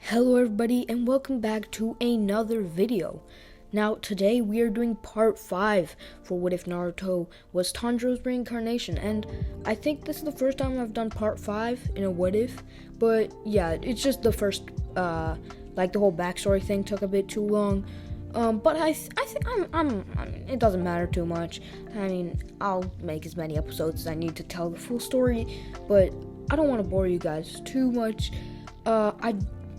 Hello everybody and welcome back to another video. Now today we are doing part 5 for What If Naruto was Tanjiro's reincarnation, and I think this is the first time I've done part 5 in a What If, but yeah, it's just the first, like the whole backstory thing took a bit too long, but I think it doesn't matter too much. I mean, I'll make as many episodes as I need to tell the full story, but I don't want to bore you guys too much.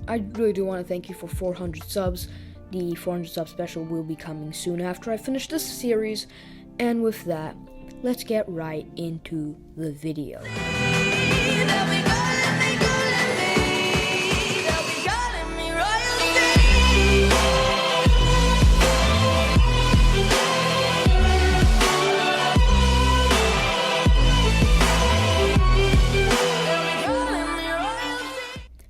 I really do want to thank you for 400 subs. The 400 sub special will be coming soon after I finish this series. And with that, let's get right into the video.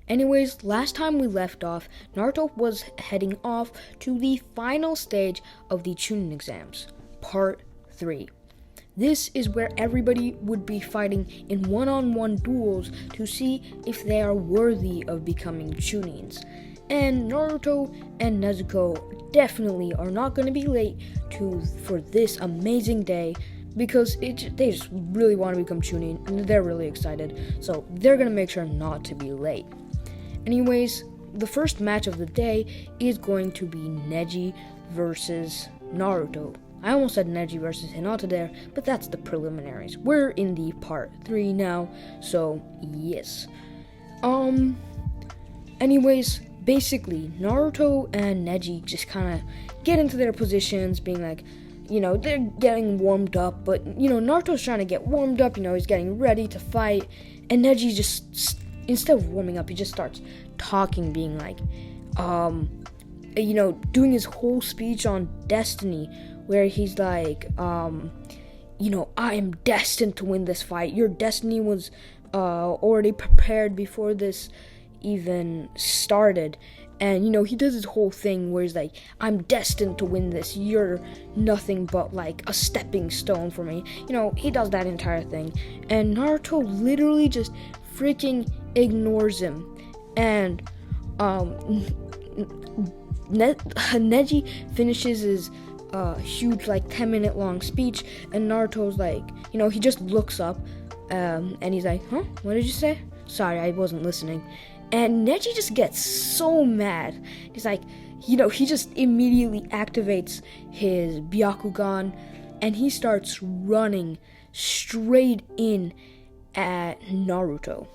Anyways, last time we left off, Naruto was heading off to the final stage of the Chunin exams, part 3. This is where everybody would be fighting in one-on-one duels to see if they are worthy of becoming Chunins. And Naruto and Neziko definitely are not going to be late for this amazing day, because they just really want to become Chunin and they're really excited, so they're going to make sure not to be late. Anyways, the first match of the day is going to be Neji versus Naruto. I almost said Neji versus Hinata there, but that's the preliminaries. We're in the part 3 now, so yes. Anyways, basically, Naruto and Neji just kind of get into their positions, being like, they're getting warmed up, but, Naruto's trying to get warmed up, he's getting ready to fight, and Neji just instead of warming up, he just starts talking, being like, doing his whole speech on destiny, where he's like, I am destined to win this fight. Your destiny was already prepared before this even started. And, he does his whole thing where he's like, I'm destined to win this. You're nothing but, like, a stepping stone for me. He does that entire thing. And Naruto literally just freaking ignores him. And, Neji finishes his, huge, 10-minute long speech. And Naruto's like, he just looks up, and he's like, huh? What did you say? Sorry, I wasn't listening. And Neji just gets so mad. He's like, he just immediately activates his Byakugan, and he starts running straight in at Naruto.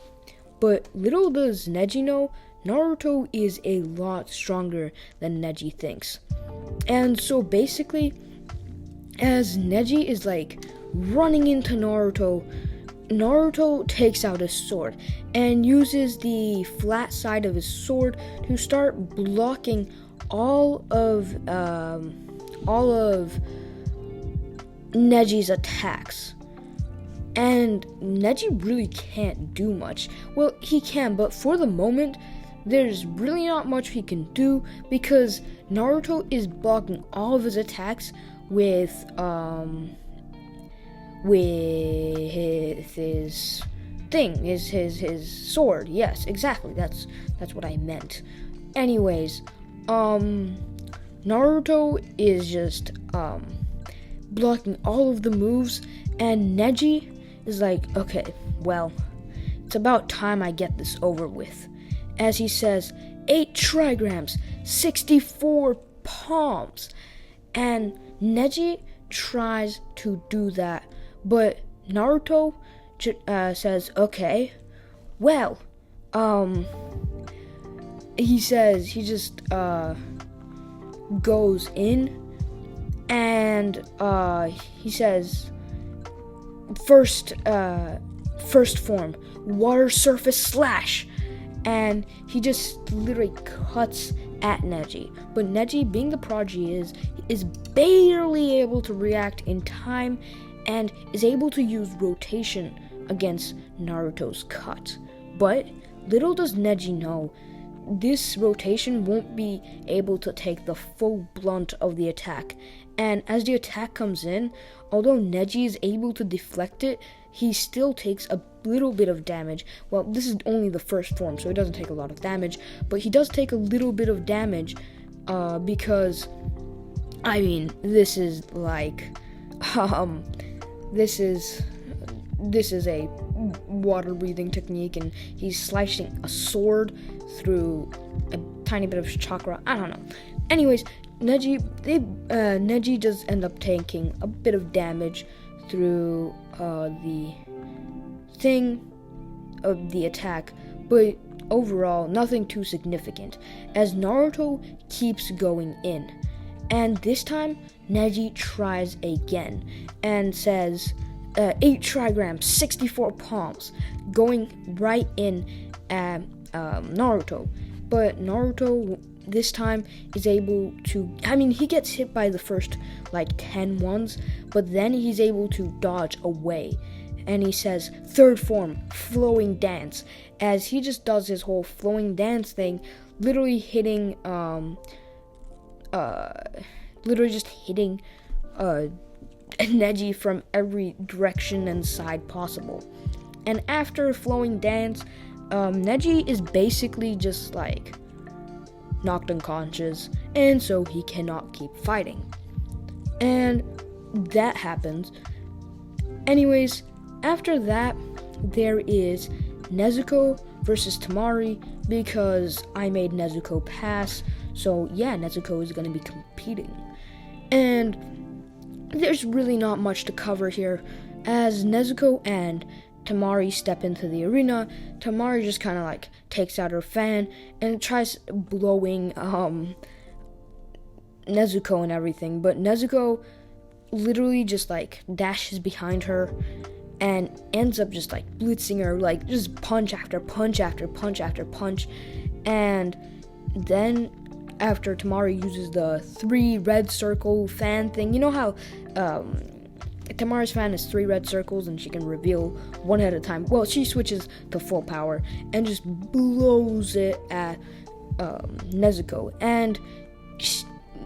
But little does Neji know, Naruto is a lot stronger than Neji thinks. And so basically, as Neji is running into Naruto takes out his sword and uses the flat side of his sword to start blocking all of Neji's attacks. And Neji really can't do much. Well, he can, but for the moment, there's really not much he can do, because Naruto is blocking all of his attacks with his thing, his sword. Yes, exactly. That's what I meant. Anyways, Naruto is just blocking all of the moves, and Neji is like, okay, well, it's about time I get this over with. As he says, 8 trigrams, 64 palms. And Neji tries to do that, but Naruto says, okay, well, he just goes in, and he says, first form, water surface slash, and he just literally cuts at Neji. But Neji, being the prodigy is barely able to react in time, and is able to use rotation against Naruto's cut. But little does Neji know, this rotation won't be able to take the full blunt of the attack. And as the attack comes in, although Neji is able to deflect it, he still takes a little bit of damage. Well, this is only the first form, so he doesn't take a lot of damage, but he does take a little bit of damage because, I mean, this is like, this is a water breathing technique, and he's slicing a sword through a tiny bit of chakra. I don't know. Anyways, Neji does end up taking a bit of damage through the thing of the attack, but overall nothing too significant, as Naruto keeps going in. And this time Neji tries again and says 8 trigrams, 64 palms, going right in at Naruto. But Naruto this time is able to, I mean, he gets hit by the first like 10 ones, but then he's able to dodge away. And he says, third form, flowing dance, as he just does his whole flowing dance thing, literally hitting, Neji from every direction and side possible. And after flowing dance, Neji is basically just like knocked unconscious, and so he cannot keep fighting. And that happens. Anyways, after that, there is Neziko versus Tamari, because I made Nezuko pass, so yeah, Nezuko is going to be competing. And there's really not much to cover here, as Nezuko and Tamari step into the arena. Tamari just kind of like takes out her fan and tries blowing Nezuko and everything, but Nezuko literally just like dashes behind her and ends up just like blitzing her, like just punch after punch after punch after punch. And then after Tamari uses the 3 red circle fan thing, you know how Tamari's fan is 3 red circles and she can reveal one at a time. Well, she switches to full power and just blows it at Nezuko. And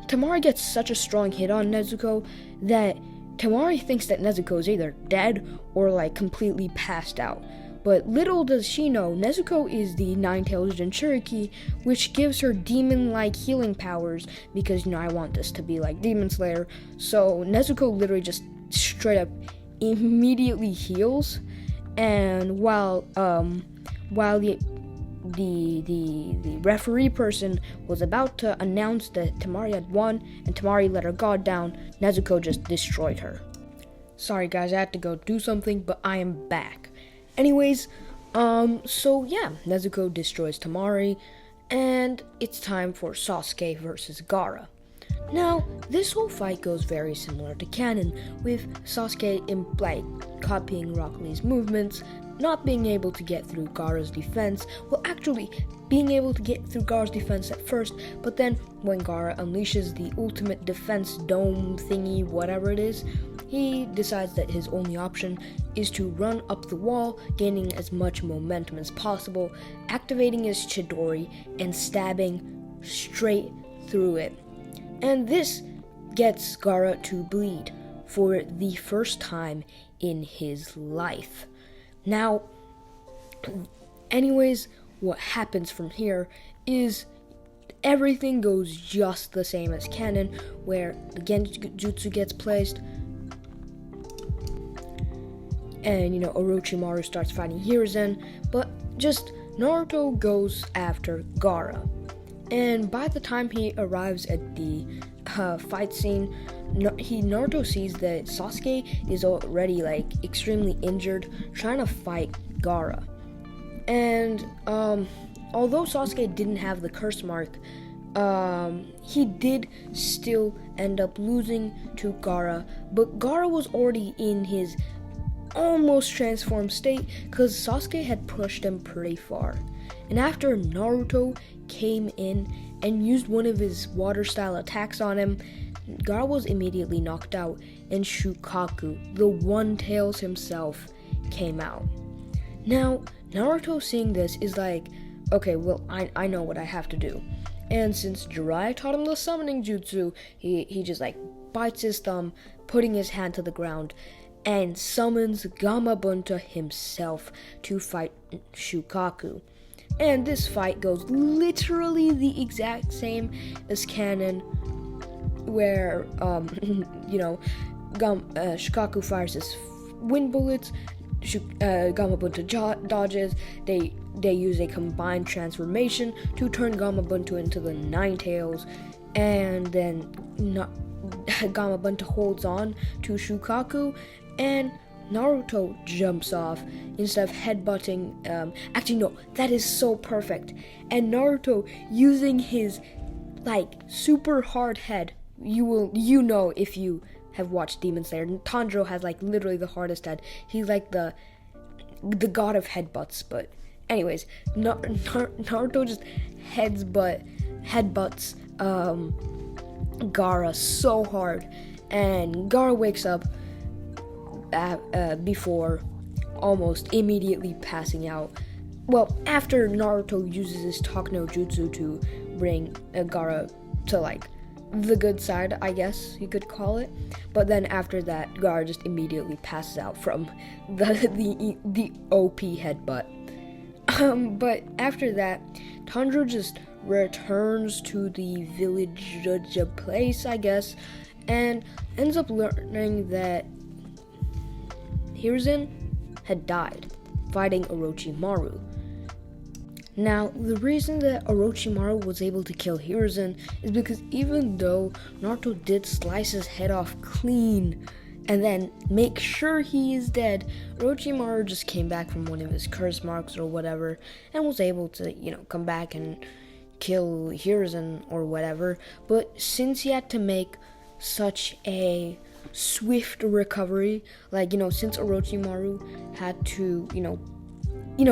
Tamari gets such a strong hit on Nezuko that Tamari thinks that Nezuko is either dead or like completely passed out. But little does she know, Nezuko is the 9-tailed Jinchuriki, which gives her demon-like healing powers, because, you know, I want this to be like Demon Slayer. So Nezuko literally just straight up immediately heals, and while the referee person was about to announce that Tamari had won and Tamari let her guard down, Nezuko just destroyed her. Sorry guys, I had to go do something, but I am back. Anyways, so yeah, Nezuko destroys Tamari, and it's time for Sasuke versus Gara. Now, this whole fight goes very similar to canon, with Sasuke copying Rock Lee's movements, not being able to get through Gaara's defense, well actually being able to get through Gaara's defense at first, but then when Gaara unleashes the ultimate defense dome thingy, whatever it is, he decides that his only option is to run up the wall, gaining as much momentum as possible, activating his Chidori, and stabbing straight through it. And this gets Gaara to bleed for the first time in his life. Now, anyways, what happens from here is everything goes just the same as canon, where the Genjutsu gets placed, and, you know, Orochimaru starts fighting Hiruzen, but just Naruto goes after Gaara. And by the time he arrives at the fight scene, Naruto sees that Sasuke is already like extremely injured, trying to fight Gaara. And although Sasuke didn't have the curse mark, he did still end up losing to Gaara. But Gaara was already in his almost transformed state, because Sasuke had pushed him pretty far. And after Naruto came in and used one of his water-style attacks on him, Gaara was immediately knocked out, and Shukaku, the One-Tails himself, came out. Now, Naruto seeing this is like, okay, well, I know what I have to do. And since Jiraiya taught him the summoning jutsu, he just like bites his thumb, putting his hand to the ground, and summons Gamabunta himself to fight Shukaku. And this fight goes literally the exact same as canon, where Shukaku fires his wind bullets, Gamabunta dodges. They use a combined transformation to turn Gamabunta into the Nine Tails, and then Gamabunta holds on to Shukaku, and Naruto jumps off instead of headbutting. Actually, no, that is so perfect. And Naruto, using his super hard head, you know if you have watched Demon Slayer, Tanjiro has literally the hardest head. He's the god of headbutts. But anyways, Naruto just headbutts Gara so hard, and Gara wakes up before almost immediately passing out. Well, after Naruto uses his Talk no Jutsu to bring Gara to the good side, I guess you could call it. But then after that, Gara just immediately passes out from the OP headbutt. But after that, Tanjiro just returns to the village place, I guess, and ends up learning that Hiruzen had died fighting Orochimaru. Now, the reason that Orochimaru was able to kill Hiruzen is because even though Naruto did slice his head off clean and then make sure he is dead, Orochimaru just came back from one of his curse marks or whatever and was able to, come back and kill Hiruzen or whatever. But since he had to make such a swift recovery, since Orochimaru had to,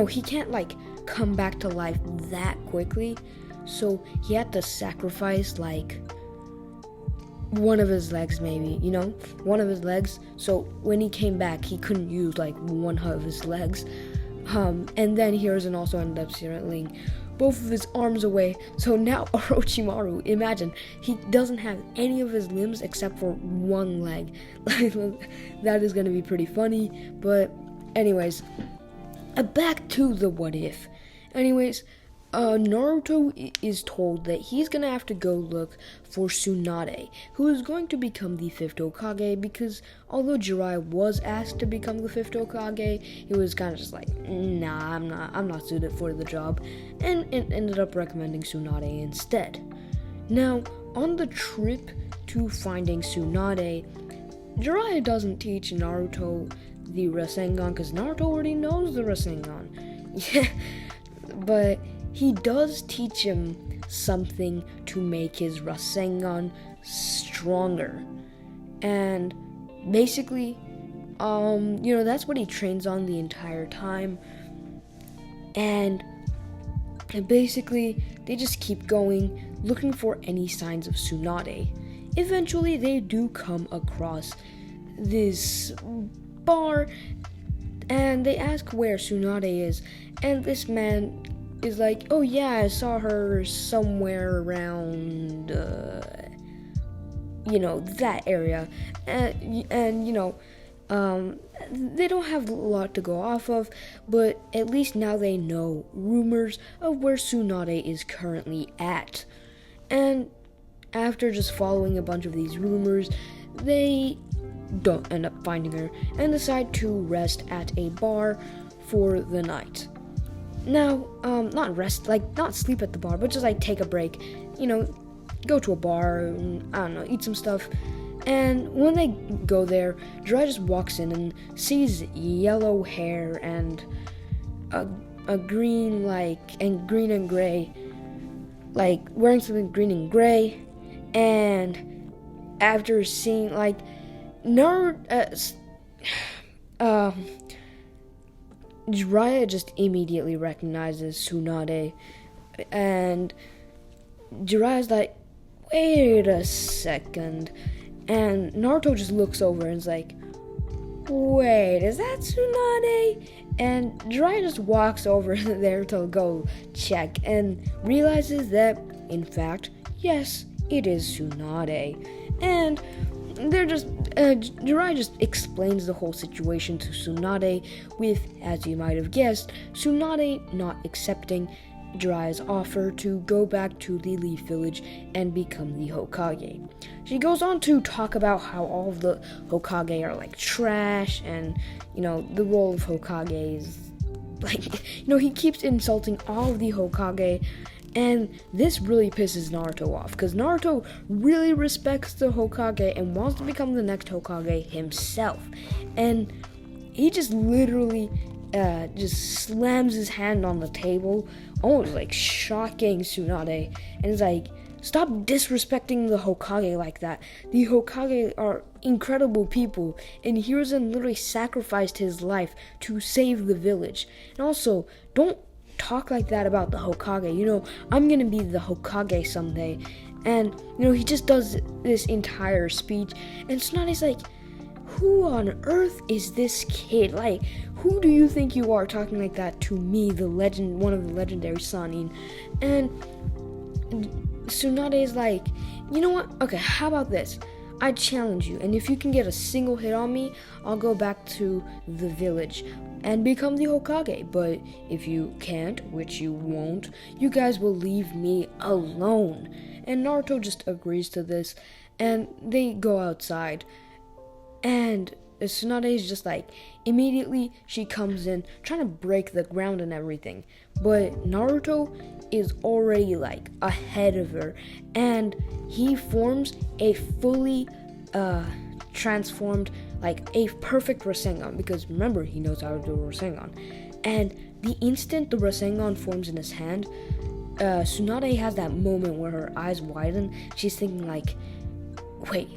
he can't come back to life that quickly, so he had to sacrifice one of his legs, maybe, one of his legs, so when he came back he couldn't use one of his legs, and then Hiruzen also ended up stealing both of his arms away. So now Orochimaru, imagine, he doesn't have any of his limbs except for one leg. That is gonna be pretty funny. But anyways, back to the what if. Anyways, Naruto is told that he's gonna have to go look for Tsunade, who is going to become the 5th Hokage, because although Jiraiya was asked to become the 5th Hokage, he was kind of just nah, I'm not suited for the job, and it ended up recommending Tsunade instead. Now, on the trip to finding Tsunade, Jiraiya doesn't teach Naruto the Rasengan, because Naruto already knows the Rasengan. Yeah, but he does teach him something to make his Rasengan stronger. And basically, that's what he trains on the entire time. And basically, they just keep going, looking for any signs of Tsunade. Eventually, they do come across this bar, and they ask where Tsunade is, and this man is oh yeah, I saw her somewhere around that area, and they don't have a lot to go off of, but at least now they know rumors of where Tsunade is currently at. And after just following a bunch of these rumors, they don't end up finding her and decide to rest at a bar for the night. Now, not rest, not sleep at the bar, but just take a break, go to a bar, and, I don't know, eat some stuff. And when they go there, Jiraiya just walks in and sees yellow hair and a green, and green and gray, wearing something green and gray. And after seeing, Jiraiya just immediately recognizes Tsunade, and Jiraiya's wait a second, and Naruto just looks over and is wait, is that Tsunade? And Jiraiya just walks over there to go check and realizes that, in fact, yes, it is Tsunade. And Jiraiya just explains the whole situation to Tsunade with, as you might have guessed, Tsunade not accepting Jiraiya's offer to go back to the Leaf Village and become the Hokage. She goes on to talk about how all of the Hokage are like trash, and the role of Hokage is like, he keeps insulting all of the Hokage, and this really pisses Naruto off, because Naruto really respects the Hokage and wants to become the next Hokage himself, and he just literally just slams his hand on the table, almost like shocking Tsunade, and is like, stop disrespecting the Hokage like that. The Hokage are incredible people, and Hiruzen literally sacrificed his life to save the village. And also, don't talk like that about the Hokage. I'm gonna be the Hokage someday. And, he just does this entire speech, and Tsunade's like, who on earth is this kid? Like, who do you think you are talking like that to me, one of the legendary Sannin? And Tsunade's like, you know what? Okay, how about this? I challenge you, and if you can get a single hit on me, I'll go back to the village and become the Hokage. But if you can't, which you won't, you guys will leave me alone. And Naruto just agrees to this, and they go outside. And Tsunade is just like, immediately she comes in, trying to break the ground and everything. But Naruto is already like ahead of her, and he forms a fully transformed, like a perfect Rasengan, because remember, he knows how to do a Rasengan. And the instant the Rasengan forms in his hand, Tsunade has that moment where her eyes widen. She's thinking like, wait,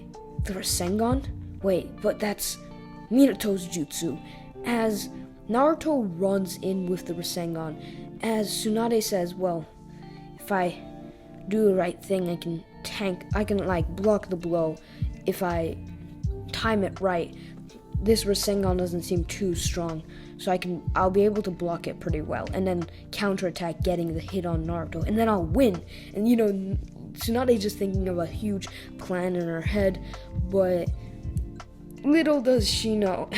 the Rasengan? Wait, but that's Minato's jutsu. As Naruto runs in with the Rasengan, as Tsunade says, well, if I do the right thing, I can like block the blow. If I time it right, this Rasengan doesn't seem too strong, so I'll be able to block it pretty well, and then counterattack, getting the hit on Naruto, and then I'll win. And Tsunade's just thinking of a huge plan in her head, but little does she know,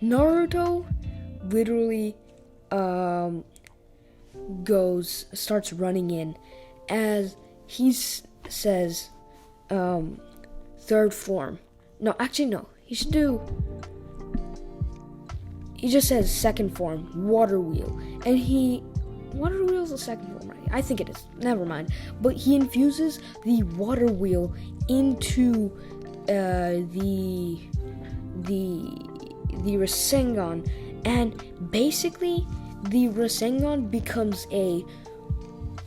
Naruto literally starts running in, as he says, third form. No, actually no, he just says second form, water wheel, and water wheel is the second form, right? I think it is, never mind. But he infuses the water wheel into the Rasengan, and basically the Rasengan becomes a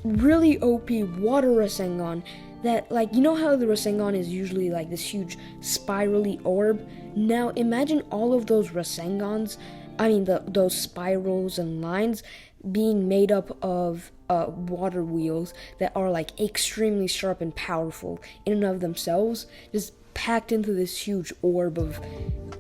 really OP water Rasengan that, like, how the Rasengan is usually like this huge spirally orb. Now imagine all of those Rasengans, those spirals and lines being made up of water wheels that are like extremely sharp and powerful in and of themselves, just packed into this huge orb of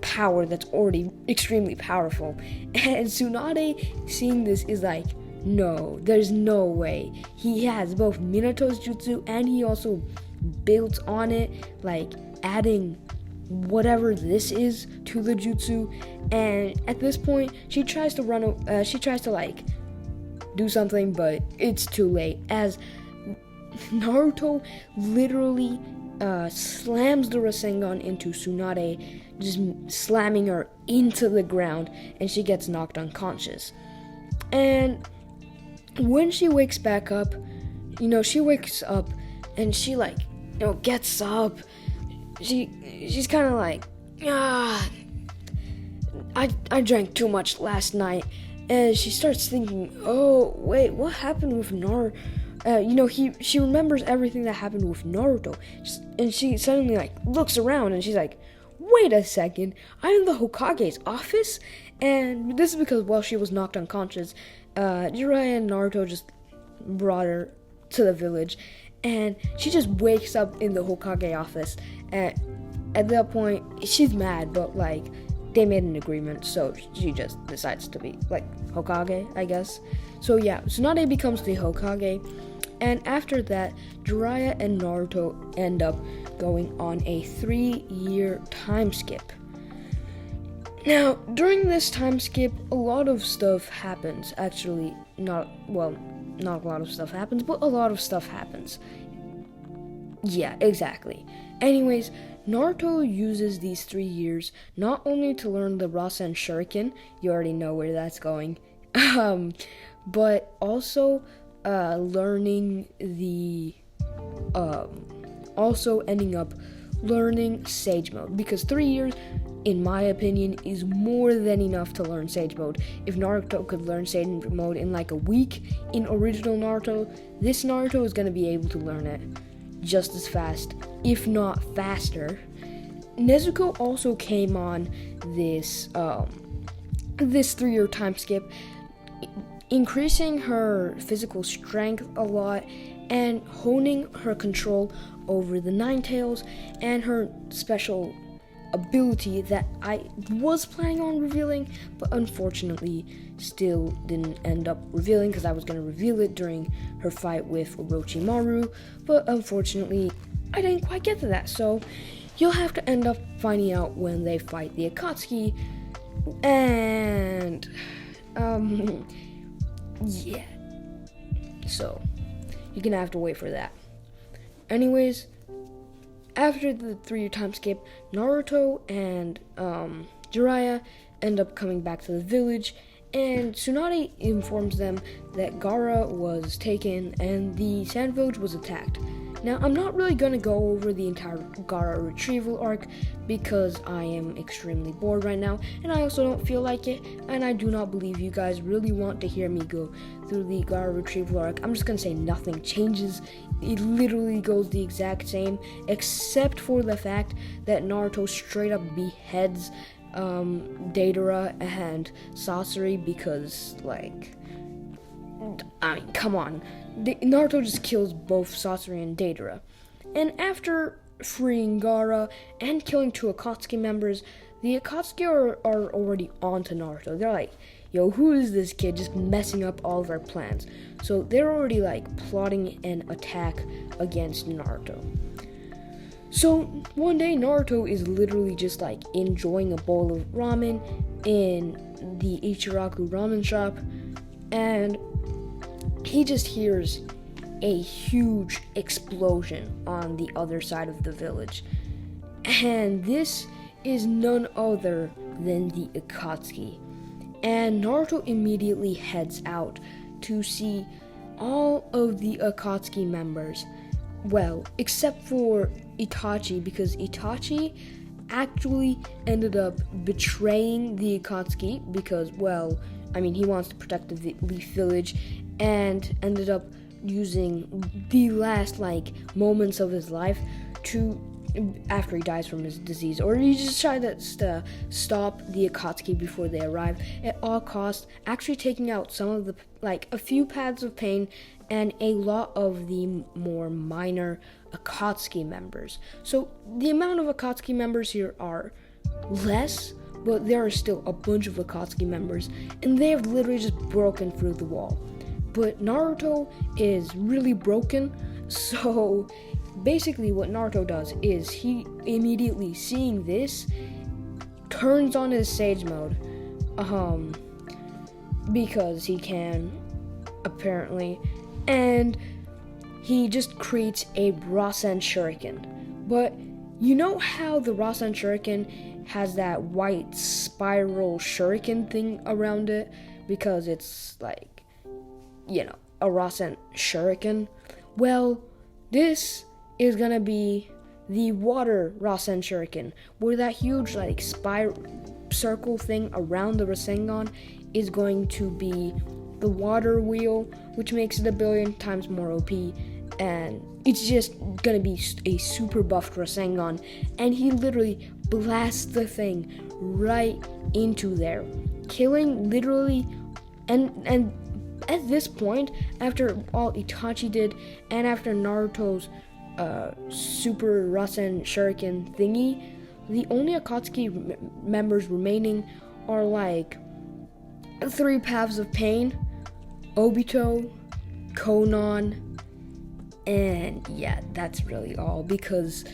power that's already extremely powerful. And Tsunade, seeing this, is like, no, there's no way. He has both Minato's jutsu, and he also built on it, like adding whatever this is to the jutsu. And at this point, she tries to like do something, but it's too late, as Naruto literally slams the Rasengan into Tsunade, just slamming her into the ground, and she gets knocked unconscious. And when she wakes back up, she wakes up and she gets up. She's kind of like, I drank too much last night, and she starts thinking, oh wait, what happened with she remembers everything that happened with Naruto, and she suddenly looks around, and she's like, wait a second, I'm in the Hokage's office? And this is because while she was knocked unconscious, Jiraiya and Naruto just brought her to the village, and she just wakes up in the Hokage office. And at that point, she's mad, but they made an agreement, so she just decides to be Hokage, I guess. So yeah, Tsunade becomes the Hokage, And after that, Jiraiya and Naruto end up going on a 3-year time skip. Now, during this time skip, a lot of stuff happens. Actually, not a lot of stuff happens, but a lot of stuff happens. Yeah, exactly. Anyways, Naruto uses these 3 years not only to learn the Rasen Shuriken, you already know where that's going, but also learning the, also ending up learning Sage Mode, because 3 years, in my opinion, is more than enough to learn Sage Mode. If Naruto could learn Sage Mode in like a week in original Naruto, this Naruto is going to be able to learn it just as fast, if not faster. Nezuko also came on this 3-year time skip, increasing her physical strength a lot and honing her control over the Nine Tails and her special ability that I was planning on revealing, but unfortunately still didn't end up revealing, because I was going to reveal it during her fight with Orochimaru, but unfortunately I didn't quite get to that, so you'll have to end up finding out when they fight the Akatsuki. And yeah, so you're gonna have to wait for that. Anyways, after the 3-year time skip, Naruto and Jiraiya end up coming back to the village, and Tsunade informs them that Gara was taken and the Sand Village was attacked. Now, I'm not really going to go over the entire Gara retrieval arc because I am extremely bored right now, and I also don't feel like it, and I do not believe you guys really want to hear me go through the Gara retrieval arc. I'm just going to say nothing changes. It literally goes the exact same, except for the fact that Naruto straight up beheads Deidara and Sasori, because, like, I mean, come on. Naruto just kills both Sasori and Deidara. And after freeing Gara and killing 2 Akatsuki members, the Akatsuki are already on to Naruto. They're like, yo, who is this kid just messing up all of our plans? So they're already like plotting an attack against Naruto. So one day Naruto is literally just like enjoying a bowl of ramen in the Ichiraku ramen shop, and he just hears a huge explosion on the other side of the village. And this is none other than the Akatsuki. And Naruto immediately heads out to see all of the Akatsuki members. Well, except for Itachi, because Itachi actually ended up betraying the Akatsuki because, well, I mean, he wants to protect the Leaf Village, and ended up using the last moments of his life to, after he dies from his disease, or he just tried to stop the Akatsuki before they arrive at all costs, actually taking out some of the a few paths of pain and a lot of the more minor Akatsuki members. So the amount of Akatsuki members here are less, but there are still a bunch of Akatsuki members, and they have literally just broken through the wall. But Naruto is really broken, so basically what Naruto does is he immediately, seeing this, turns on his Sage Mode, because he can, apparently, and he just creates a Rasen Shuriken. But you know how the Rasen Shuriken has that white spiral shuriken thing around it, because it's a Rasen Shuriken? Well, this is gonna be the water Rasen Shuriken, where that huge spiral circle thing around the Rasengan is going to be the water wheel, which makes it 1 billion times more OP, and it's just gonna be a super buffed Rasengan, and he literally blasts the thing right into there, killing literally, and at this point, after all Itachi did, and after Naruto's super Rasen Shuriken thingy, the only Akatsuki members remaining are 3 Paths of Pain, Obito, Konan, And yeah, that's really all because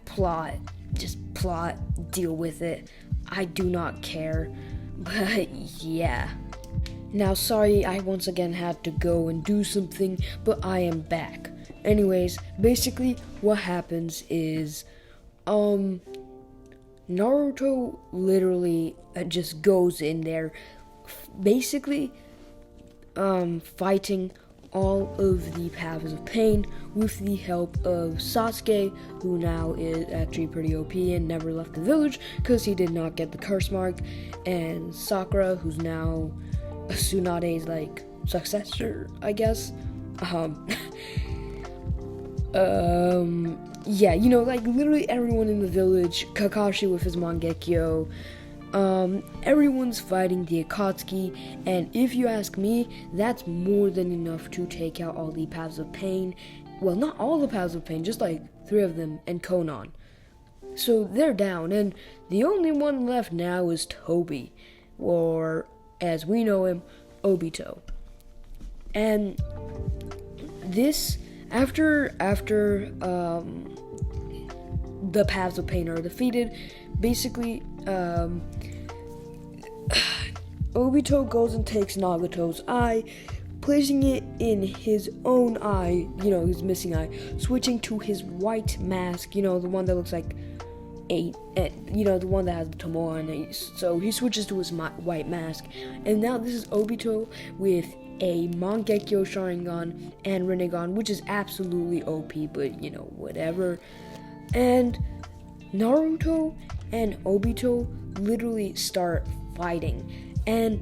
plot, just plot, deal with it. I do not care. But yeah. Now, sorry, I once again had to go and do something, but I am back. Anyways, basically what happens is Naruto literally just goes in there, basically fighting all of the paths of pain with the help of Sasuke, who now is actually pretty OP and never left the village because he did not get the curse mark, and Sakura, who's now Tsunade's like successor, I guess. Yeah, you know, like literally everyone in the village, Kakashi with his Mangekyo, everyone's fighting the Akatsuki, and if you ask me, that's more than enough to take out all the paths of pain. Well, not all the paths of pain, just like 3 of them, and Konan. So they're down, and the only one left now is Tobi, or as we know him, Obito. And this, after the paths of pain are defeated, basically Obito goes and takes Nagato's eye, placing it in his own eye, you know, his missing eye, switching to his white mask, you know, the one that looks like you know, the one that has the Tomoe on it. So he switches to his white mask, and now this is Obito with a Mangekyo Sharingan and Rinnegan, which is absolutely OP, but you know, whatever. And Naruto and Obito literally start fighting, and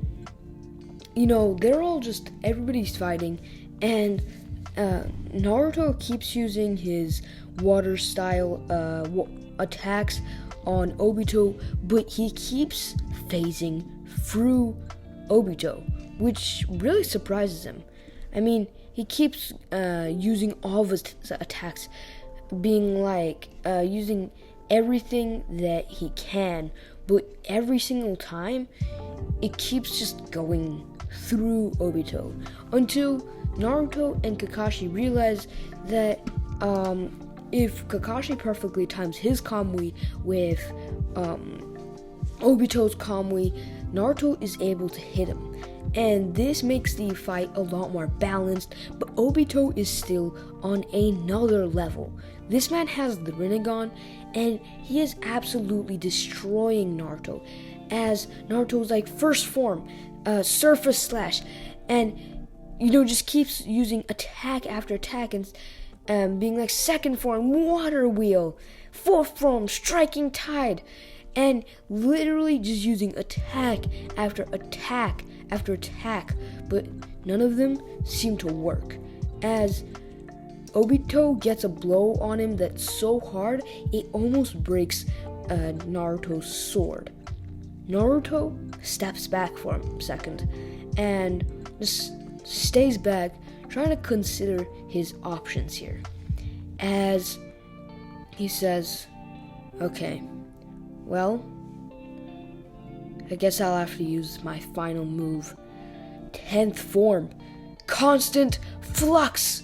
you know, they're all just, everybody's fighting, and Naruto keeps using his water style attacks on Obito, but he keeps phasing through Obito, which really surprises him. I mean, he keeps using all of his attacks, being like using everything that he can, but every single time it keeps just going through Obito until Naruto and Kakashi realize that if Kakashi perfectly times his Kamui with Obito's Kamui, Naruto is able to hit him, and this makes the fight a lot more balanced, but Obito is still on another level. This man has the Rinnegan, and he is absolutely destroying Naruto, as Naruto's like first form, surface slash, and you know, just keeps using attack after attack, and being like second form, water wheel, fourth form, striking tide, and literally just using attack after attack after attack, but none of them seem to work, as Obito gets a blow on him that's so hard it almost breaks Naruto's sword. Naruto steps back for a second and just stays back, trying to consider his options here, as he says, okay, well, I guess I'll have to use my final move, 10th form, constant flux,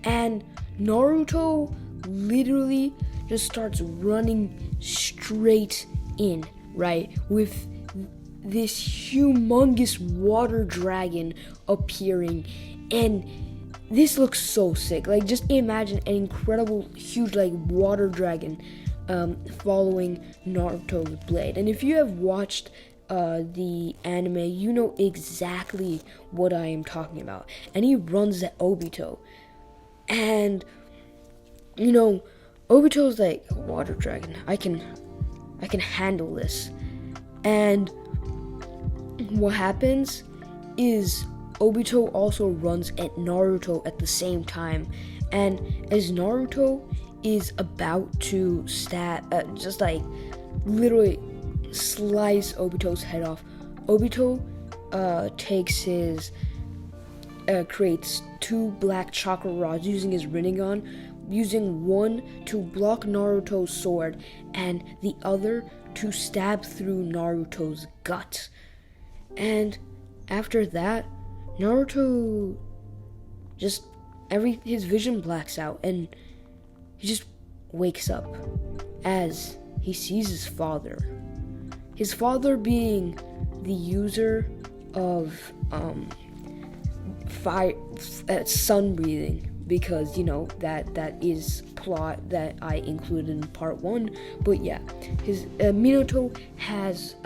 and Naruto literally just starts running straight in, right, with this humongous water dragon appearing, and this looks so sick. Like, just imagine an incredible, huge, like, water dragon following Naruto's blade. And if you have watched the anime, you know exactly what I am talking about. And he runs at Obito, and you know, Obito's like, water dragon, I can handle this. And what happens is Obito also runs at Naruto at the same time, and as Naruto is about to just like literally slice Obito's head off, Obito takes his creates 2 black chakra rods using his Rinnegan, using one to block Naruto's sword and the other to stab through Naruto's gut. And after that, Naruto just his vision blacks out, and he just wakes up as he sees his father. His father being the user of sun breathing, because that is plot that I included in part 1. But yeah, his Minato has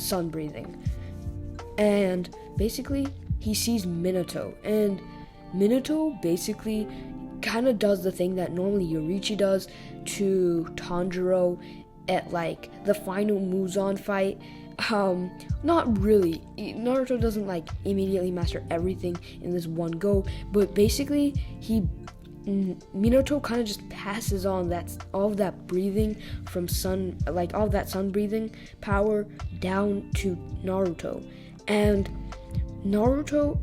sun breathing, and basically he sees Minato, and Minato basically kind of does the thing that normally Yoriichi does to Tanjiro at like the final Muzan fight. Not really. Naruto doesn't like immediately master everything in this one go, but basically Minato kind of just passes on all of that breathing from all of that sun breathing power down to Naruto, and Naruto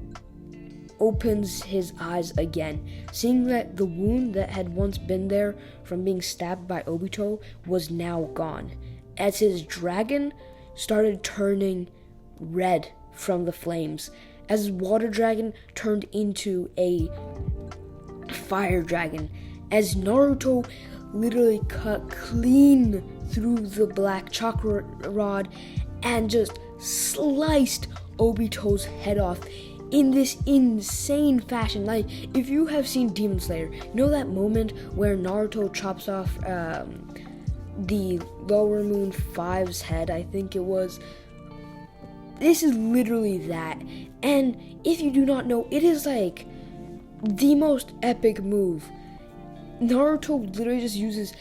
opens his eyes again, seeing that the wound that had once been there from being stabbed by Obito was now gone, as his dragon started turning red from the flames, as his water dragon turned into a fire dragon, as Naruto literally cut clean through the black chakra rod and just sliced Obito's head off in this insane fashion. Like, if you have seen Demon Slayer, you know that moment where Naruto chops off the Lower Moon 5's head, I think it was. This is literally that. And if you do not know, it is like the most epic move. Naruto literally just uses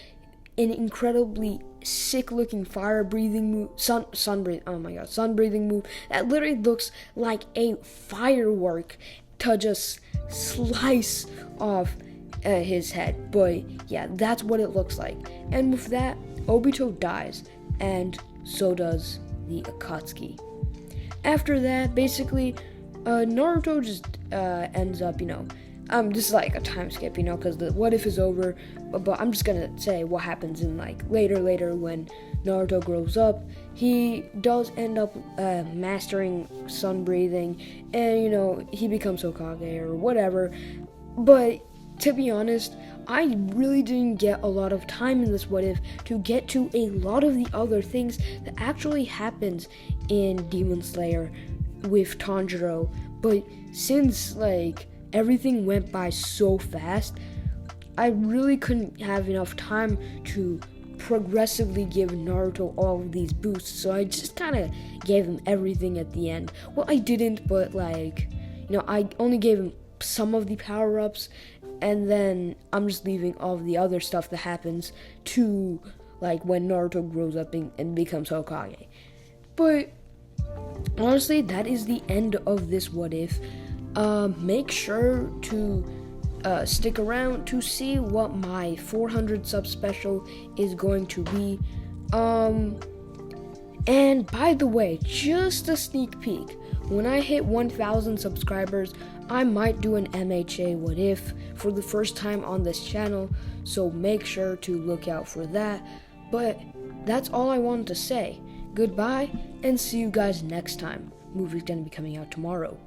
an incredibly sick-looking fire-breathing move, sun breathing move that literally looks like a firework to just slice off his head. But yeah, that's what it looks like. And with that, Obito dies, and so does the Akatsuki. After that, basically, Naruto just ends up, this is like a time skip, because the what if is over, but I'm just gonna say what happens in like later when Naruto grows up. He does end up mastering sun breathing, and he becomes Hokage or whatever. But to be honest, I really didn't get a lot of time in this what if to get to a lot of the other things that actually happens in Demon Slayer with Tanjiro. But since everything went by so fast, I really couldn't have enough time to progressively give Naruto all of these boosts, so I just kind of gave him everything at the end. Well, I didn't, but I only gave him some of the power-ups, and then I'm just leaving all of the other stuff that happens to when Naruto grows up and becomes Hokage. But honestly, that is the end of this what if. Make sure to stick around to see what my 400 sub special is going to be. And by the way, just a sneak peek, when I hit 1,000 subscribers, I might do an MHA what if for the first time on this channel, so make sure to look out for that. But that's all I wanted to say. Goodbye, and see you guys next time. Movie's gonna be coming out tomorrow.